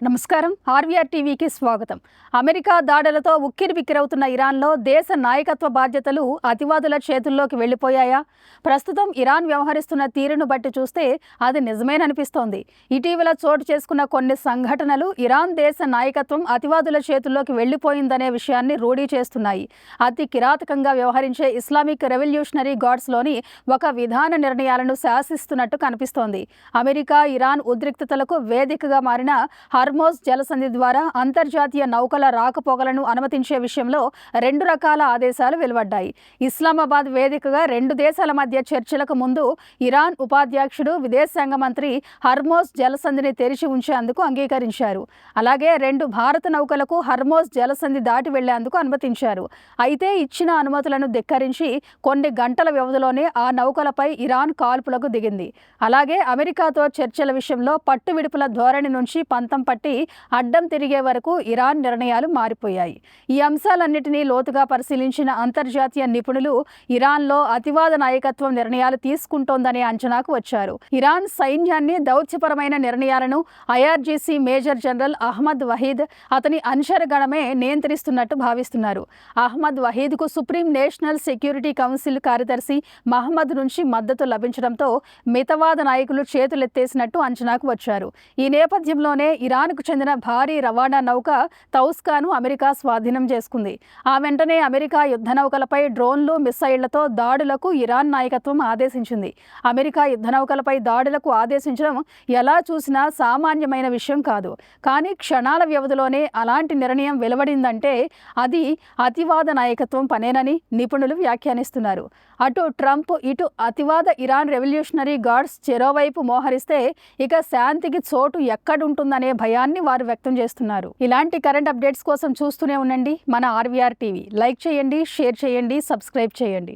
నమస్కారం. ఆర్వీఆర్ టీవీకి స్వాగతం. అమెరికా దాడులతో ఉక్కిరిబిక్కిరవుతున్న ఇరాన్లో దేశ నాయకత్వ బాధ్యతలు అతివాదుల చేతుల్లోకి వెళ్లిపోయాయా? ప్రస్తుతం ఇరాన్ వ్యవహరిస్తున్న తీరును బట్టి చూస్తే అది నిజమేననిపిస్తోంది. ఇటీవల చోటు చేసుకున్న కొన్ని సంఘటనలు ఇరాన్ దేశ నాయకత్వం అతివాదుల చేతుల్లోకి వెళ్లిపోయిందనే విషయాన్ని రూఢీ చేస్తున్నాయి. అతి కిరాతకంగా వ్యవహరించే ఇస్లామిక్ రెవల్యూషనరీ గార్డ్స్లోని ఒక విధాన నిర్ణయాలను శాసిస్తున్నట్టు కనిపిస్తోంది. అమెరికా ఇరాన్ ఉద్రిక్తతలకు వేదికగా మారిన హార్మోజ్ జలసంధి ద్వారా అంతర్జాతీయ నౌకల రాకపోకలను అనుమతించే విషయంలో రెండు రకాల ఆదేశాలు వెలువడ్డాయి. ఇస్లామాబాద్ వేదికగా రెండు దేశాల మధ్య చర్చలకు ముందు ఇరాన్ ఉపాధ్యక్షుడు విదేశాంగ మంత్రి హార్మోజ్ జలసంధిని తెరిచి ఉంచేందుకు అంగీకరించారు. అలాగే రెండు భారత నౌకలకు హార్మోజ్ జలసంధి దాటి వెళ్లేందుకు అనుమతించారు. అయితే ఇచ్చిన అనుమతులను ధిక్కరించి కొన్ని గంటల వ్యవధిలోనే ఆ నౌకలపై ఇరాన్ కాల్పులకు దిగింది. అలాగే అమెరికాతో చర్చల విషయంలో పట్టువిడుపుల ధోరణి నుంచి పంతం పట్టి అడ్డం తిరిగే వరకు ఇరాన్ నిర్ణయాలు మారిపోయాయి. ఈ అంశాలన్నింటినీ లోతుగా పరిశీలించిన అంతర్జాతీయ నిపుణులు ఇరాన్లో అతివాద నాయకత్వం నిర్ణయాలు తీసుకుంటోందనే అంచనాకు వచ్చారు. ఇరాన్ సైన్యాన్ని దౌత్యపరమైన నిర్ణయాలను IRGC major general Ahmad Vahid అతని అనుచరగణమే నియంత్రిస్తున్నట్టు భావిస్తున్నారు. అహ్మద్ వహీద్కు సుప్రీం నేషనల్ సెక్యూరిటీ కౌన్సిల్ కార్యదర్శి మహమ్మద్ నుంచి మద్దతు లభించడంతో మితవాద నాయకులు చేతులెత్తేసినట్టు అంచనాకు వచ్చారు. ఈ నేపథ్యంలోనే ఇరాన్కు చెందిన భారీ రవాణా నౌక తౌస్కాను అమెరికా స్వాధీనం చేసుకుంది. ఆ వెంటనే అమెరికా యుద్ధ నౌకలపై డ్రోన్లు, మిస్సైళ్లతో దాడులకు ఇరాన్ నాయకత్వం ఆదేశించింది. అమెరికా యుద్ధ నౌకలపై దాడులకు ఆదేశించడం ఎలా చూసినా సామాన్యమైన విషయం కాదు. కానీ క్షణాల వ్యవధిలోనే అలాంటి నిర్ణయం వెలువడిందంటే అది అతివాద నాయకత్వం పనేనని నిపుణులు వ్యాఖ్యానిస్తున్నారు. అటు ట్రంప్, ఇటు అతివాద ఇరాన్ రెవల్యూషనరీ గార్డ్స్ చెరోవైపు మోహరిస్తే ఇక శాంతికి చోటు ఎక్కడుంటుందనే భయాన్ని వారు వ్యక్తం చేస్తున్నారు. ఇలాంటి కరెంట్ అప్డేట్స్ కోసం చూస్తూనే ఉండండి మన ఆర్వీఆర్ టీవీ. లైక్ చేయండి, షేర్ చేయండి, సబ్స్క్రైబ్ చేయండి.